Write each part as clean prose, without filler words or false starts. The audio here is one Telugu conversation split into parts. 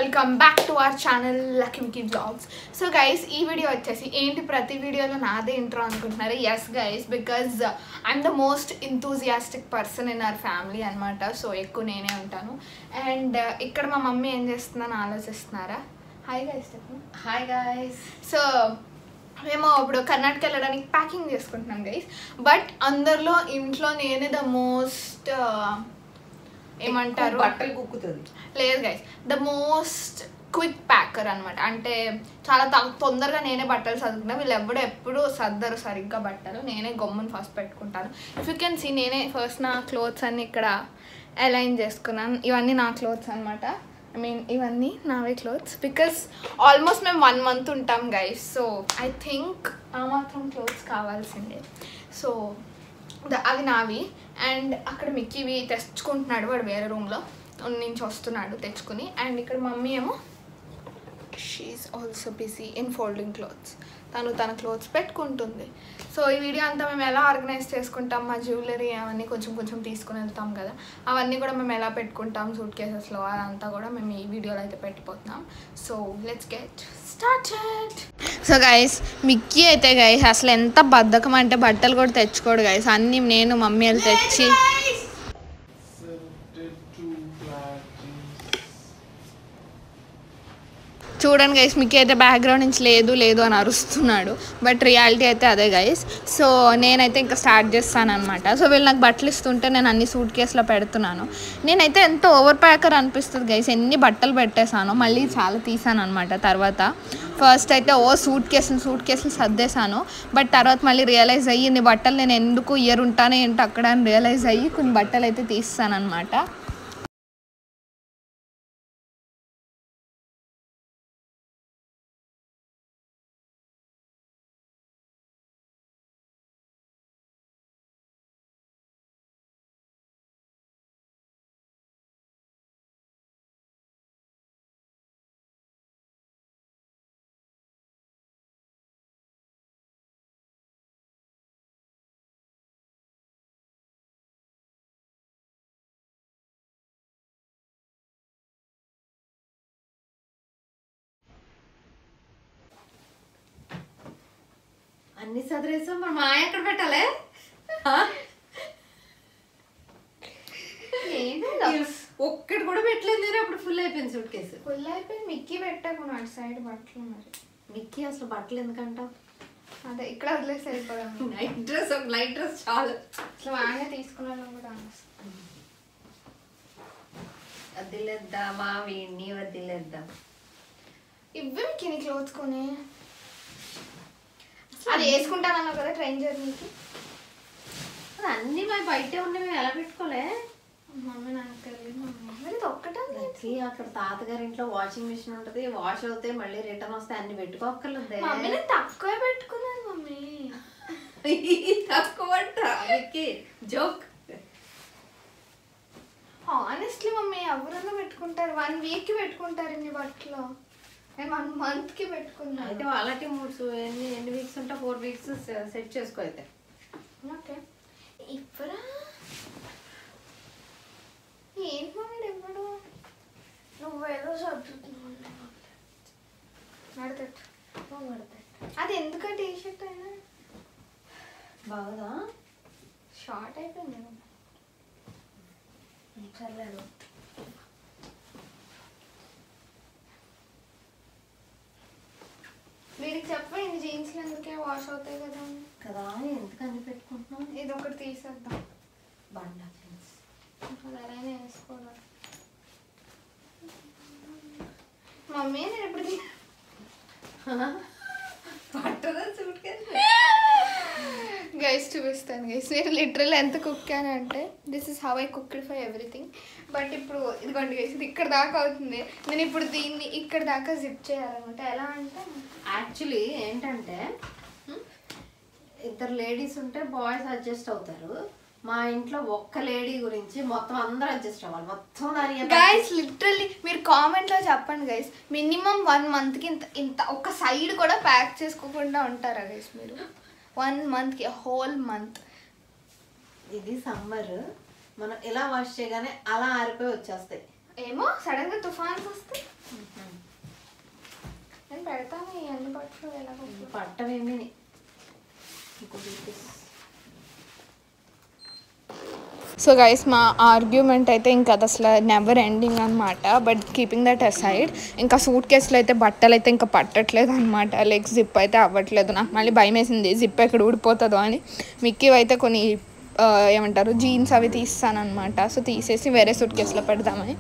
Welcome back to our channel Lucky Mickey vlogs. So guys, ఈ వీడియో వచ్చేసి ఏంటి ప్రతి వీడియోలో నాదే ఇంట్రో అనుకుంటున్నారు. Yes guys, because I'm the most enthusiastic person in our family అనమాట. సో ఎక్కువ నేనే ఉంటాను. అండ్ ఇక్కడ మా మమ్మీ ఏం చేస్తుందని ఆలోచిస్తున్నారా? Hi guys. Hi guys. So మేము ఇప్పుడు కర్ణాటక వెళ్ళడానికి ప్యాకింగ్ చేసుకుంటున్నాం గైస్. బట్ అందరిలో ఇంట్లో నేనే ద మోస్ట్ ఏమంటారు, బట్టలు కుక్కుతుంది. లేదు guys, the most quick packer అనమాట. అంటే చాలా తొందరగా నేనే బట్టలు సర్దుకుంటాను. వీళ్ళు ఎప్పుడు సర్దరు సరిగ్గా బట్టలు. నేనే గమ్మును ఫస్ట్ పెట్టుకుంటాను. ఇఫ్ యూ కెన్ సీ, నేనే ఫస్ట్ నా క్లోత్స్ అన్ని ఇక్కడ అలైన్ చేసుకున్నాను. ఇవన్నీ నా క్లోత్స్ అనమాట. ఐ మీన్ ఇవన్నీ నావే క్లోత్స్. బికాస్ ఆల్మోస్ట్ మేము 1 month ఉంటాం గైస్. సో ఐ థింక్ ఆ మాత్రం క్లోత్స్ కావాల్సిందే. సో అవి నావి. అండ్ అక్కడ మిక్కీవి తెచ్చుకుంటున్నాడు, వాడు వేరే రూమ్లో నుంచి వస్తున్నాడు తెచ్చుకుని. అండ్ ఇక్కడ మమ్మీ ఏమో she's also busy in folding clothes. తన క్లోత్స్ పెట్టుకుంటుంది. సో ఈ వీడియో అంతా మేము ఎలా ఆర్గనైజ్ చేసుకుంటాం, మా జ్యువెలరీ అవన్నీ కొంచెం తీసుకుని వెళ్తాం కదా, అవన్నీ కూడా మేము ఎలా పెట్టుకుంటాం సూట్ కేసెస్లో, అదంతా కూడా మేము ఈ వీడియోలో అయితే పెట్టిపోతున్నాం. So let's get started. So guys, Mickey అయితే గైస్ అసలు ఎంత బద్ధకం అంటే బట్టలు కూడా తెచ్చుకోడు గైస్. అన్నీ నేను మమ్మీ వాళ్ళు తెచ్చి చూడండి గైస్. మిక్కీ అయితే బ్యాక్గ్రౌండ్ నుంచి లేదు అని అరుస్తున్నాడు. బట్ రియాలిటీ అయితే అదే గైస్. సో నేనైతే ఇంకా స్టార్ట్ చేస్తాను అనమాట. సో వీళ్ళు నాకు బట్టలు ఇస్తుంటే నేను అన్ని సూట్ కేసులో పెడుతున్నాను. నేనైతే ఎంతో ఓవర్ ప్యాకర్ అనిపిస్తుంది గైస్. ఎన్ని బట్టలు పెట్టేశాను, మళ్ళీ చాలా తీసాను అనమాట. తర్వాత ఫస్ట్ అయితే సూట్ కేసులు సర్దేశాను. బట్ తర్వాత మళ్ళీ రియలైజ్ అయ్యి ఇన్ని బట్టలు నేను ఎందుకు ఇయర్ ఉంటానే ఏంటో అక్కడ అని రియలైజ్ అయ్యి కొన్ని బట్టలు అయితే తీస్తాను అనమాట. అన్ని చదివేసాం. మరి మా ఎక్కడ పెట్టాలి? ఒక్కటి కూడా పెట్టలేదు నేను. అప్పుడు ఫుల్ అయిపోయింది సూట్ కేసు. ఫుల్ అయిపోయింది. మిక్కీ పెట్టాను అటు సైడ్ బట్టలు. మరి మిక్కీ అసలు బట్టలు ఎందుకంటావు? అదే ఇక్కడ వదిలేసి వెళ్ళిపోదాం. నైట్ డ్రెస్ చాలు. అసలు వాడినే తీసుకున్నాను కూడా. వదిలేద్దామా వీడిని? వదిలేద్దాం. ఇవ్వే మిక్కీ నీ క్లోత్స్ కొని. అది వేసుకుంటానన్నావు కదా ట్రైన్ జర్నీకి. అది అన్నీ మా బయటే ఉన్నాయి, మేము ఎలా పెట్టుకోలే? మమ్మీ నాకు తెలియదు. మమ్మీ ఒక్కటే అక్కడ తాతగారి ఇంట్లో వాషింగ్ మిషన్ ఉంటుంది, వాష్ అవుతాయి, మళ్ళీ రిటర్న్ వస్తే అన్ని పెట్టుకోక్కర్లేదు. మమ్మీ నేను తక్కువే పెట్టుకున్నాను మమ్మీ. తక్కువ జోక్. ఆనెస్ట్లీ మమ్మీ ఎవరన్నా పెట్టుకుంటారు. 1 week కి పెట్టుకుంటారు ఇన్ని బట్టలు. నేను 1 month కి పెట్టుకున్నాను. అయితే వాళ్ళకి ఎన్ని వీక్స్ ఉంటే 4 weeks సెట్ చేసుకో. అయితే ఓకే. ఇప్పుడు ఏంటి మమ్మీ ఎప్పుడు నువ్వేదో సర్దుతున్నావు. అది ఎందుకంటే టీ షర్ట్ అయినా బాగుదా? షార్ట్ అయిపోయింది. చల్లాడు. వీడికి చెప్పండి జీన్స్లు ఎందుకే వాష్ అవుతాయి కదా కదా, ఎందుకు అన్ని పెట్టుకుంటున్నావు? ఇది ఒకటి తీసేద్దాం. బండా జీన్స్ అదైనా వేసుకోవాలి. మమ్మీ నేను ఎప్పుడు పట్టదా సూట్ కేసు? గైస్ చూపిస్తాను గైస్. నేను లిటరల్ ఎంత కుక్కాను అంటే this is how I cooked for everything. But ఇప్పుడు ఇదిగోండి గైస్, ఇది ఇక్కడ దాకా అవుతుంది. నేను ఇప్పుడు దీన్ని ఇక్కడ దాకా జిప్ చేయాలన్నమాట. ఎలా అంటే యాక్చువల్లీ ఏంటంటే ఇద్దరు లేడీస్ ఉంటే బాయ్స్ అడ్జస్ట్ అవుతారు. మా ఇంట్లో ఒక్క లేడీ గురించి మొత్తం అందరూ అడ్జస్ట్ అవ్వాలి. మొత్తం గైస్ లిటరల్లీ మీరు కామెంట్లో చెప్పండి గైస్. మినిమం 1 monthకి ఇంత ఒక సైడ్ కూడా ప్యాక్ చేసుకోకుండా ఉంటారా గైస్ మీరు? 1 monthకి హోల్ మంత్. ఇది సమ్మర్, మనం ఎలా వాష్ చేయగానే అలా ఆరిపోయి వచ్చేస్తాయి. ఏమో సడన్ గా తుఫాన్స్ వస్తే పడతాను ఎన్ని బట్టలు ఎలా పట్టవేమి సో గైస్ మా ఆర్గ్యుమెంట్ అయితే ఇంకా అది అసలు నెవర్ ఎండింగ్ అనమాట. బట్ కీపింగ్ దట్ అసైడ్ ఇంకా సూట్ కేసులో అయితే బట్టలు అయితే ఇంకా పట్టట్లేదు అనమాట. లైక్ జిప్ అయితే అవ్వట్లేదు. నాకు మళ్ళీ భయం వేసింది జిప్ ఎక్కడ ఊడిపోతుందో అని. మిక్కీ అయితే కొన్ని ఏమంటారు జీన్స్ అవి తీస్తానమాట. సో తీసేసి వేరే సూట్ కేసులో పెడదామని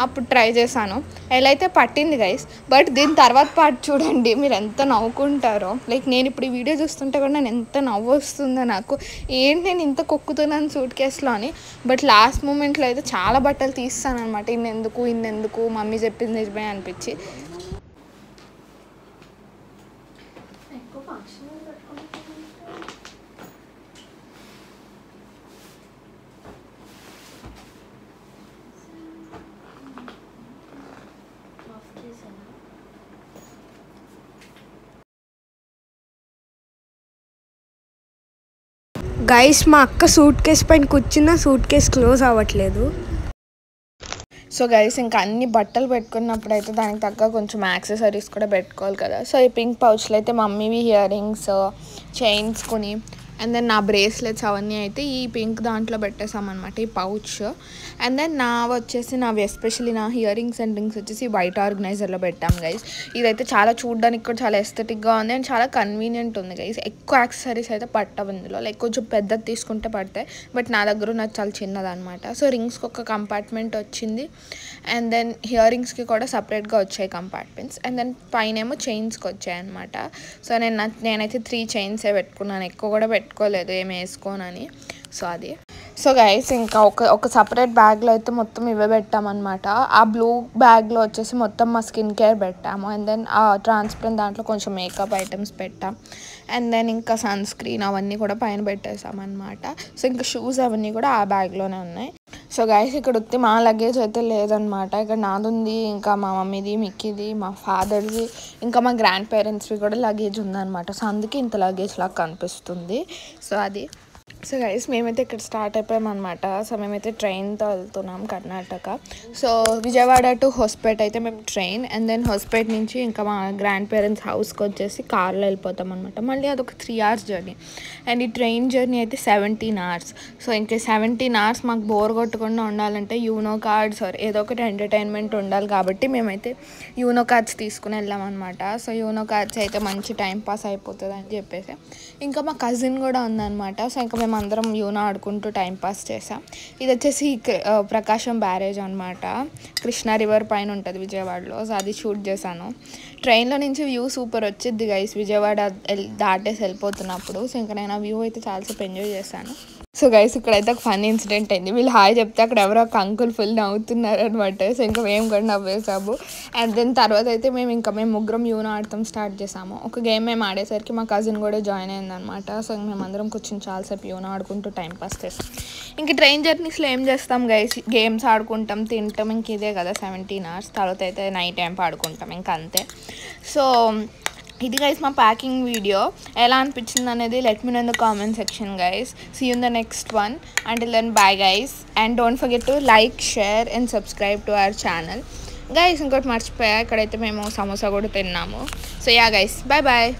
అప్పుడు ట్రై చేశాను. ఎలా అయితే పట్టింది గైస్. బట్ దీని తర్వాత పార్ట్ చూడండి మీరు ఎంత నవ్వుకుంటారో. లైక్ నేను ఇప్పుడు ఈ వీడియో చూస్తుంటే కూడా నేను ఎంత నవ్వు వస్తుందో నాకు. ఏంటి నేను ఇంత కొక్కుతున్నాను సూట్ కేసులో అని. బట్ లాస్ట్ మూమెంట్లో అయితే చాలా బట్టలు తీస్తానమాట. ఇన్నెందుకు మమ్మీ చెప్పింది నిజమే అనిపించి. గైస్ మా అక్క సూట్ కేస్ పైన కూర్చున్న సూట్ కేస్ క్లోజ్ అవ్వట్లేదు. సో గైస్ ఇంకా అన్ని బట్టలు పెట్టుకున్నప్పుడు అయితే దానికి తగ్గ కొంచెం యాక్సెసరీస్ కూడా పెట్టుకోవాలి కదా. సో ఈ పింక్ పౌచ్లో అయితే మమ్మీవి ఇయర్ రింగ్స్ చైన్స్ కొని అండ్ దెన్ నా బ్రేస్లెట్స్ అవన్నీ అయితే ఈ పింక్ దాంట్లో పెట్టేసామన్నమాట ఈ పౌచ్. అండ్ దెన్ నావి ఎస్పెషల్లీ నా ఇయర్ రింగ్స్ అండ్ రింగ్స్ వచ్చేసి వైట్ ఆర్గనైజర్లో పెట్టాం గైస్. ఇదైతే చాలా చూడడానికి కూడా చాలా ఎస్థెటిక్గా ఉంది అండ్ చాలా కన్వీనియంట్ ఉంది గైస్. ఎక్కువ యాక్సెసరీస్ అయితే పట్టవు ఇందులో. లైక్ కొంచెం పెద్దది తీసుకుంటే పడతాయి. బట్ నా దగ్గర నాకు చాలా చిన్నదనమాట. సో రింగ్స్కి ఒక కంపార్ట్మెంట్ వచ్చింది అండ్ దెన్ ఇయర్ రింగ్స్కి కూడా సపరేట్గా వచ్చాయి కంపార్ట్మెంట్స్. అండ్ దెన్ పైన ఏమో చైన్స్కి వచ్చాయి అనమాట. సో నేనైతే 3 చైన్సే పెట్టుకున్నాను. ఎక్కువ కూడా పెట్టుకోలేదు ఏమి వేసుకోనని. సో అది. సో గైస్ ఇంకా ఒక సపరేట్ బ్యాగ్లో అయితే మొత్తం ఇవే పెట్టామన్నమాట. ఆ బ్లూ బ్యాగ్లో వచ్చేసి మొత్తం మా స్కిన్ కేర్ పెట్టాము. అండ్ దెన్ ఆ ట్రాన్స్పరెంట్ దాంట్లో కొంచెం మేకప్ ఐటమ్స్ పెట్టాం. అండ్ దెన్ ఇంకా సన్ స్క్రీన్ అవన్నీ కూడా పైన పెట్టేసామన్నమాట. సో ఇంకా షూస్ అవన్నీ కూడా ఆ బ్యాగ్లోనే ఉన్నాయి. సో గైస్ ఇక్కడ వస్తే మా లగేజ్ అయితే లేదనమాట. ఇక్కడ నాది ఉంది, ఇంకా మా మమ్మీది, మిక్కీది, మా ఫాదర్ది, ఇంకా మా గ్రాండ్ పేరెంట్స్వి కూడా లగేజ్ ఉందన్నమాట. సో అందుకే ఇంత లగేజ్ లాగా కనిపిస్తుంది. సో అది. సో గైస్ మేమైతే ఇక్కడ స్టార్ట్ అయిపోయామన్నమాట. సో మేమైతే ట్రైన్తో వెళ్తున్నాం కర్ణాటక. సో విజయవాడ టు హోస్పేట్ అయితే మేము ట్రైన్. అండ్ దెన్ హోస్పేట్ నుంచి ఇంకా మా గ్రాండ్ పేరెంట్స్ హౌస్కి వచ్చేసి కార్లో వెళ్ళిపోతాం అనమాట. మళ్ళీ అదొక 3 hours జర్నీ. అండ్ ఈ ట్రైన్ జర్నీ అయితే 17 hours. సో ఇంకా 17 hours మాకు బోర్ కొట్టకుండా ఉండాలంటే యూనో కార్డ్స్ ఏదో ఒకటి ఎంటర్టైన్మెంట్ ఉండాలి కాబట్టి మేమైతే యూనో కార్డ్స్ తీసుకుని వెళ్ళామన్నమాట. సో యూనో కార్డ్స్ అయితే మంచి టైం పాస్ అయిపోతుంది అని చెప్పేసి ఇంకా మా కజిన్ కూడా ఉందన్నమాట. సో ఇంకా మేము అందరం యూనో ఆడుకుంటూ టైంపాస్ చేసాం. ఇది వచ్చేసి ప్రకాశం బ్యారేజ్ అనమాట. కృష్ణా రివర్ పైన ఉంటుంది విజయవాడలో. సో అది షూట్ చేశాను. ట్రైన్లో నుంచి వ్యూ సూపర్ వచ్చింది గైస్ విజయవాడ దాటేసి వెళ్ళిపోతున్నప్పుడు. సో ఇంకా నేను ఆ వ్యూ అయితే చాలాసేపు ఎంజాయ్ చేశాను. సో గైస్ ఇక్కడైతే ఒక ఫన్ ఇన్సిడెంట్ అయింది. వీళ్ళు హాయ్ చెప్తే అక్కడ ఎవరో ఒక అంకుల్ ఫుల్ నవ్వుతున్నారు అనమాట. సో ఇంకా మేము కూడా నవ్వేసాము. అండ్ దెన్ తర్వాత అయితే మేము ముగ్గురం యూనో ఆడటం స్టార్ట్ చేసాము. ఒక గేమ్ మేము ఆడేసరికి మా కజిన్ కూడా జాయిన్ అయిందనమాట. సో మేము అందరం కూర్చొని చాలాసేపు యూనో ఆడుకుంటూ టైంపాస్ చేస్తాం. ఇంక ట్రైన్ జర్నీస్లో ఏం చేస్తాం గైస్, గేమ్స్ ఆడుకుంటాం, తింటాం, ఇంక ఇదే కదా 17 hours. తర్వాత అయితే నైట్ టైం ఆడుకుంటాం ఇంకా అంతే. సో ఇది గైస్ మా ప్యాకింగ్ వీడియో. ఎలా అనిపించింది అనేది let me know in the comment section guys. See you in the next one. Until then bye guys. And don't forget to like, share and subscribe to our channel guys. ఇంకోటి మర్చిపోయా, ఇక్కడైతే మేము సమోసా కూడా తిన్నాము. So ya guys, bye bye.